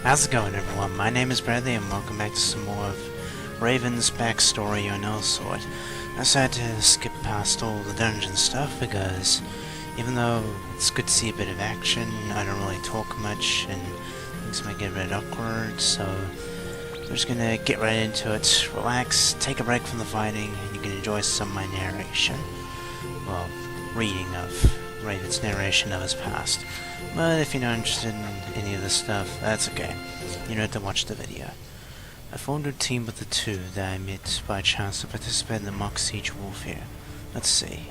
How's it going, everyone? My name is Bradley, and welcome back to some more of Raven's backstory on Elsword. I decided to skip past all the dungeon stuff because even though it's good to see a bit of action, I don't really talk much and things might get a bit awkward, so we're just gonna get right into it. Relax, take a break from the fighting, and you can enjoy some of my narration. Well, reading of Raven's narration of his past. But if you're not interested in any of this stuff, that's okay. You don't have to watch the video. I formed a team with the two that I met by chance to participate in the mock siege warfare. Let's see.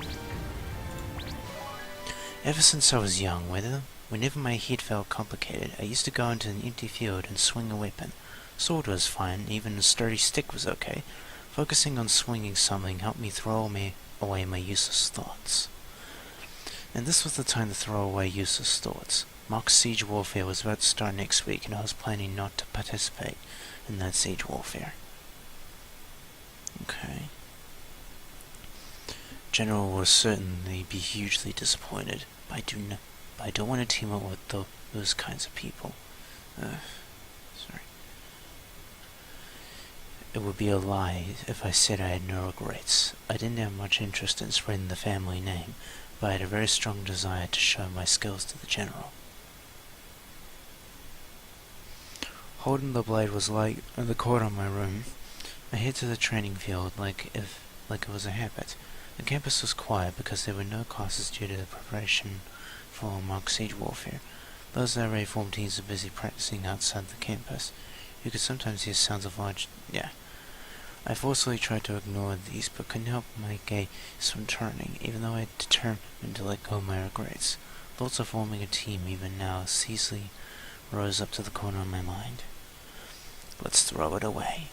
Ever since I was young, whenever my head felt complicated, I used to go into an empty field and swing a weapon. Sword was fine, even a sturdy stick was okay. Focusing on swinging something helped me throw away my useless thoughts. And this was the time to throw away useless thoughts. Mock siege warfare was about to start next week, and I was planning not to participate in that siege warfare. Okay. General will certainly be hugely disappointed, but I don't want to team up with those kinds of people. Sorry. It would be a lie if I said I had no regrets. I didn't have much interest in spreading the family name, but I had a very strong desire to show my skills to the general. Holding the blade was like the cord on my room. I head to the training field like it was a habit. The campus was quiet because there were no classes due to the preparation for mock siege warfare. Those that already formed teams were busy practicing outside the campus. You could sometimes hear sounds of large... I forcefully tried to ignore these, but couldn't help my gaze from turning, even though I had determined to let go of my regrets. Thoughts of forming a team, even now, ceaselessly rose up to the corner of my mind. Let's throw it away.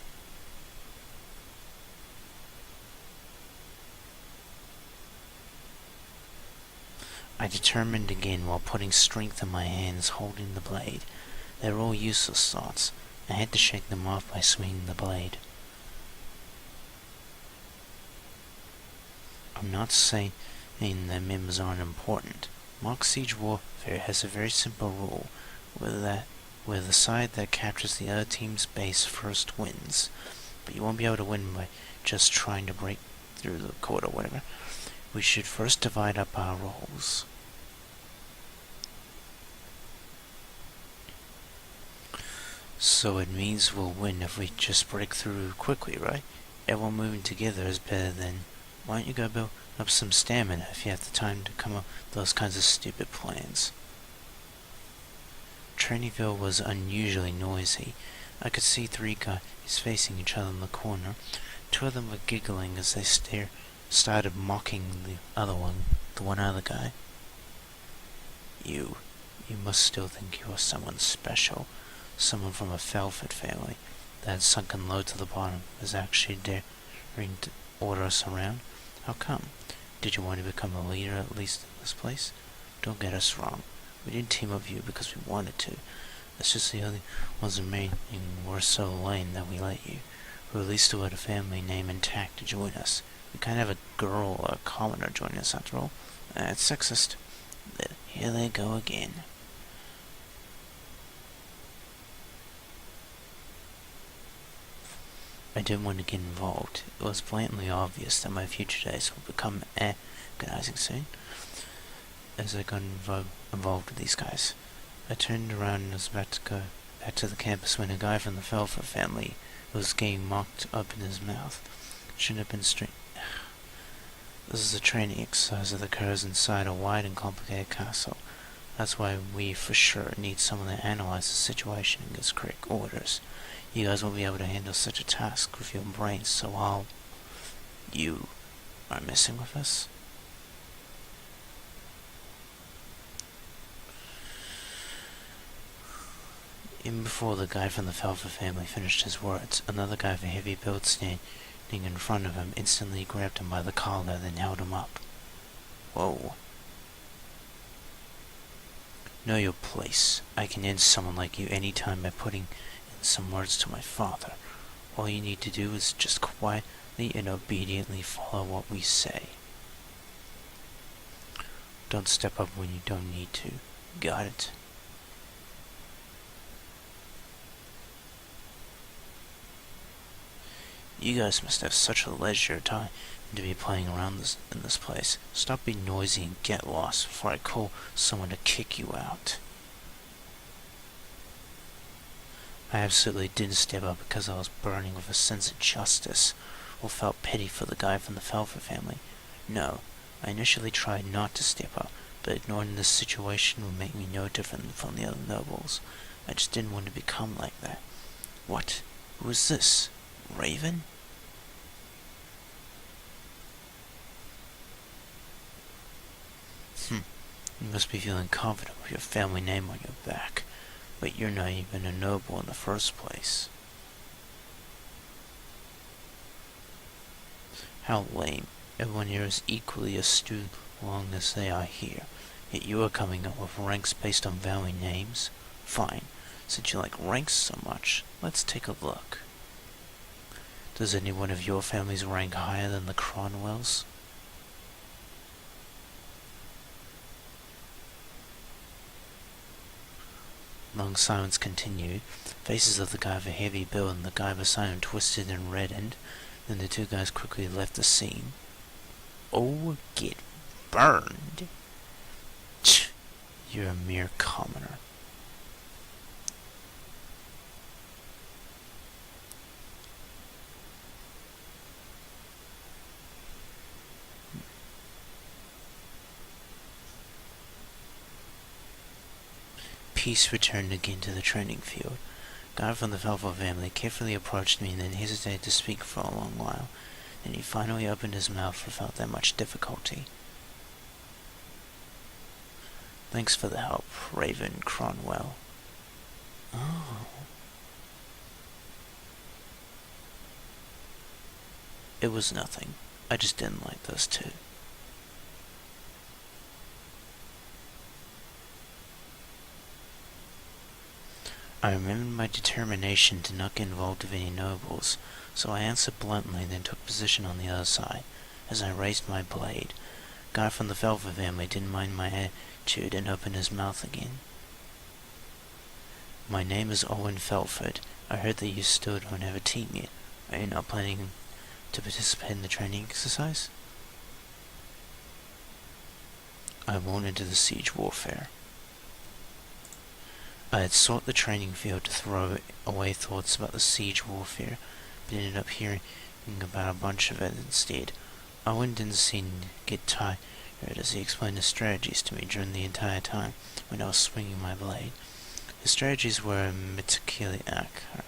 I determined again while putting strength in my hands holding the blade. They were all useless thoughts. I had to shake them off by swinging the blade. I'm not saying that members aren't important. Mock siege warfare has a very simple rule, where the side that captures the other team's base first wins. But you won't be able to win by just trying to break through the cord or whatever. We should first divide up our roles. So it means we'll win if we just break through quickly, right? Everyone moving together is better than... Why don't you go build up some stamina if you have the time to come up with those kinds of stupid plans? Trainingville was unusually noisy. I could see three guys facing each other in the corner. Two of them were giggling as they started mocking the one other guy. You must still think you are someone special. Someone from a Elsword family that had sunken low to the bottom is actually daring to order us around. How come? Did you want to become a leader at least in this place? Don't get us wrong. We didn't team up with you because we wanted to. It's just the only ones remaining were so lame that we let you, who at least still had a family name intact, to join us. We can't have a girl or a commoner join us after all. It's sexist. Here they go again. I didn't want to get involved. It was blatantly obvious that my future days would become agonizing soon as I got involved with these guys. I turned around and was about to go back to the campus when a guy from the Elsword family was getting mocked up in his mouth. Shouldn't have been straight. This is a training exercise that occurs inside a wide and complicated castle. That's why we for sure need someone to analyze the situation and gives correct orders. You guys won't be able to handle such a task with your brains, so You are messing with us? Even before the guy from the Elsword family finished his words, another guy with a heavy build standing in front of him instantly grabbed him by the collar, then held him up. Whoa. Know your place. I can end someone like you any time by putting some words to my father. All you need to do is just quietly and obediently follow what we say. Don't step up when you don't need to. Got it? You guys must have such a leisure time to be playing around in this place. Stop being noisy and get lost before I call someone to kick you out. I absolutely didn't step up because I was burning with a sense of justice, or felt pity for the guy from the Felfer family. No, I initially tried not to step up, but ignoring this situation would make me no different from the other nobles. I just didn't want to become like that. What? Who is this? Raven? You must be feeling confident with your family name on your back, but you're not even a noble in the first place. How lame. Everyone here is equally astute long as they are here, yet you are coming up with ranks based on family names? Fine. Since you like ranks so much, let's take a look. Does any one of your families rank higher than the Cronwells? Long silence continued. Faces of the guy with a heavy build and the guy beside him twisted and reddened. Then the two guys quickly left the scene. Oh, get burned. Tch, you're a mere commoner. Peace returned again to the training field. Guy from the Felfer family carefully approached me and then hesitated to speak for a long while. Then he finally opened his mouth without that much difficulty. Thanks for the help, Raven Cronwell. Oh. It was nothing. I just didn't like those two. I remembered my determination to not get involved with any nobles, so I answered bluntly and then took position on the other side. As I raised my blade, Guy from the Felfer family didn't mind my attitude and opened his mouth again. My name is Owen Felford. I heard that you still don't have a team yet. Are you not planning to participate in the training exercise? I won't enter the siege warfare. I had sought the training field to throw away thoughts about the siege warfare, but ended up hearing about a bunch of it instead. Owen didn't seem to get tired as he explained his strategies to me during the entire time when I was swinging my blade. His strategies were meticulously accurate.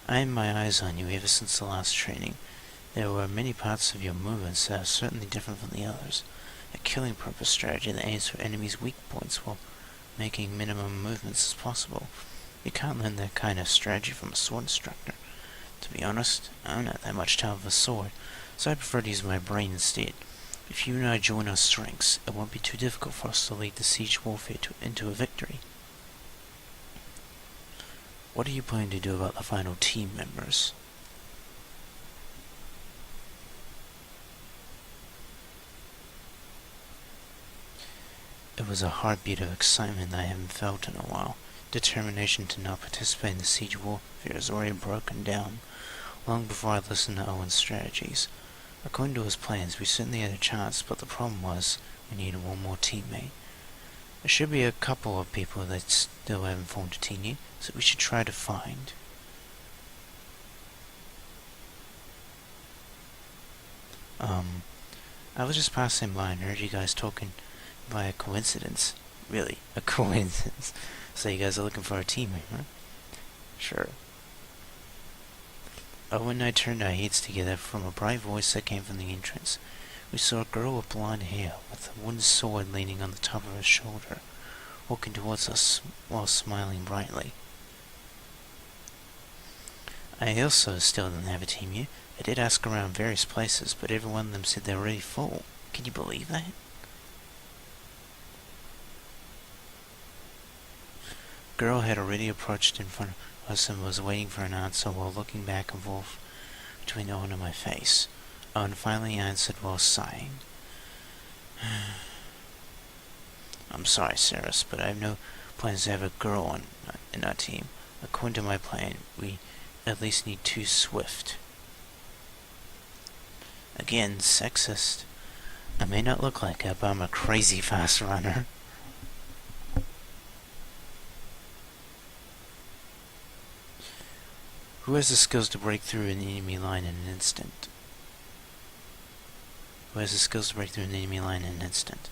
I had my eyes on you ever since the last training. There were many parts of your movements that are certainly different from the others. A killing purpose strategy that aims for enemies' weak points while making minimum movements as possible. You can't learn that kind of strategy from a sword instructor. To be honest, I'm not that much tough of a sword, so I prefer to use my brain instead. If you and I join our strengths, it won't be too difficult for us to lead the siege warfare into a victory. What are you planning to do about the final team members? It was a heartbeat of excitement that I haven't felt in a while. Determination to not participate in the siege warfare has already broken down, long before I listened to Owen's strategies. According to his plans, we certainly had a chance, but the problem was, we needed one more teammate. There should be a couple of people that still haven't formed a team yet, so we should try to find. I was just passing by and heard you guys talking by a coincidence. Really, a coincidence. So you guys are looking for a teammate, huh? Sure. Owen and I turned our heads together from a bright voice that came from the entrance. We saw a girl with blonde hair, with a wooden sword leaning on the top of her shoulder, walking towards us while smiling brightly. I also still didn't have a team yet. I did ask around various places, but every one of them said they were already full. Can you believe that? Girl had already approached in front of us and was waiting for an answer while looking back and forth between Owen and my face. Owen finally answered while sighing. I'm sorry, Saris, but I have no plans to have a girl in our team. According to my plan, we at least need 2 swift. Again, sexist. I may not look like it, but I'm a crazy fast runner. Who has the skills to break through an enemy line in an instant? Who has the skills to break through an enemy line in an instant?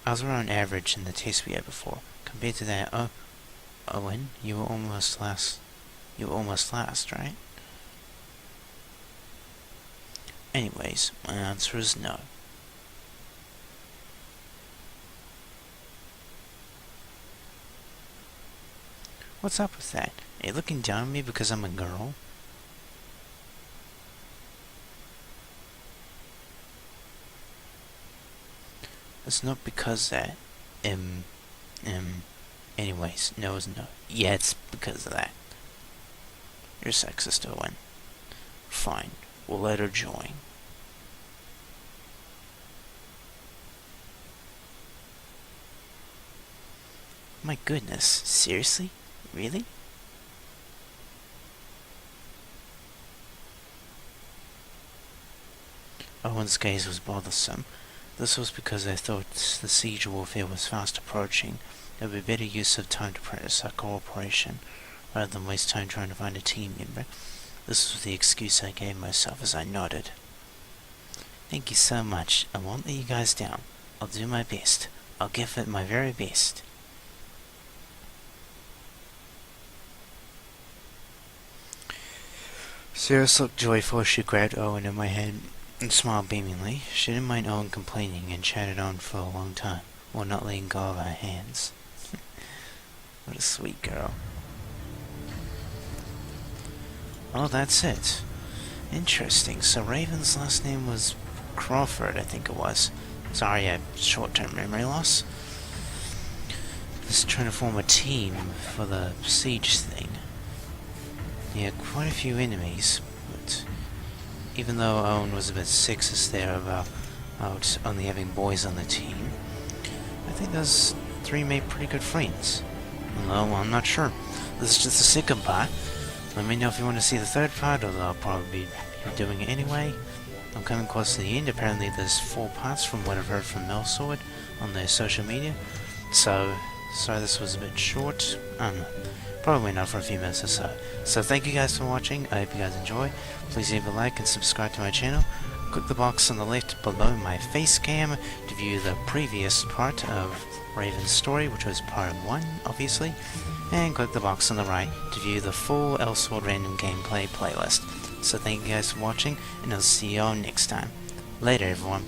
I was around average in the test we had before. Compared to that, Owen, you were almost last. You were almost last, right? Anyways, my answer is no. What's up with that? Are you looking down on me because I'm a girl? It's not because that, anyways, no is no. Yeah, it's because of that. You're sexist, Owen. Fine, we'll let her join. My goodness, seriously? Really? Owen's gaze was bothersome. This was because I thought the siege warfare was fast approaching. It would be better use of time to practice our cooperation, rather than waste time trying to find a team member. This was the excuse I gave myself as I nodded. Thank you so much. I won't let you guys down. I'll do my best. I'll give it my very best. Cirrus looked joyful as she grabbed Owen in my hand and smiled beamingly. She didn't mind Owen complaining and chatted on for a long time, while not letting go of our hands. What a sweet girl. Oh, that's it. Interesting. So Raven's last name was Crawford, I think it was. Sorry, I had short-term memory loss. Just trying to form a team for the siege thing. Yeah, quite a few enemies, but even though Owen was a bit sexist there about only having boys on the team, I think those three made pretty good friends. Although, I'm not sure. This is just the second part. Let me know if you want to see the third part, although I'll probably be doing it anyway. I'm coming close to the end. Apparently there's 4 parts from what I've heard from Elsword on their social media. So, sorry this was a bit short. Probably went on for a few minutes or so. So thank you guys for watching. I hope you guys enjoy. Please leave a like and subscribe to my channel. Click the box on the left below my face cam to view the previous part of Raven's story, which was part 1, obviously. And click the box on the right to view the full Elsword random gameplay playlist. So thank you guys for watching, and I'll see you all next time. Later, everyone.